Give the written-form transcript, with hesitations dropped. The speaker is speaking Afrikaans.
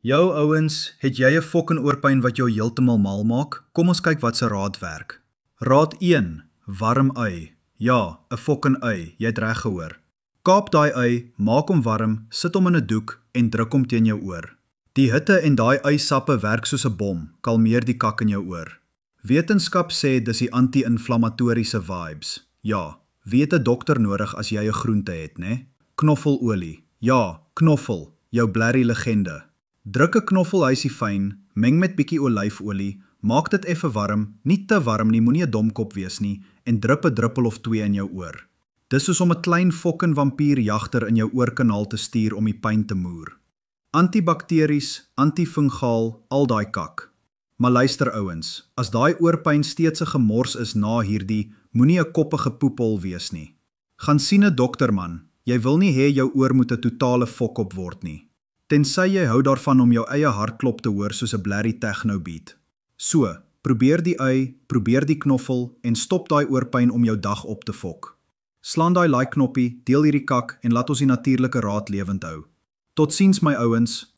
Jou ouens, het jy 'n fucking oorpyn wat jou heeltemal mal maak? Kom ons kyk wat se raad werk. Raad 1: warm ui. Ja, 'n fucking ui, jy het reg gehoor. Kaap daai ui, maak hom warm, sit hom in 'n doek en druk hom teen jou oor. Die hitte en daai uisappe werk soos 'n bom, kalmeer die kak in jou oor. Wetenskap sê dis die anti-inflammatoriese vibes. Ja, wie het 'n dokter nodig as jy 'n groente het, né? Knoffelolie. Ja, knoffel, jou blerrie legende. Druk 'n knoffelhuisie fyn, meng met bietjie olyfolie, maak dit effe warm, nie te warm nie, moenie 'n domkop wees nie, en drup 'n druppel of 2 in jou oor. Dis soos om 'n klein fucking vampierjagter in jou oorkanaal te stuur om die pyn te moer. Antibakteries, antifungaal, al daai kak. Maar luister ouens, as daai oorpyn steeds 'n gemors is na hierdie, moenie 'n koppige poepel wees nie. Gaan sien 'n dokter man, jy wil nie hê jou oor moet 'n totale fok-op word nie. Tensy jy hou daarvan om jou eie hartklop te hoor soos 'n blerrie techno beat. So, probeer die ui, probeer die knoffel en stop daai oorpyn om jou dag op te fok. Slaan daai like knoppie, deel hierdie kak en laat ons die natuurlike raad lewend hou. Totsiens my ouens.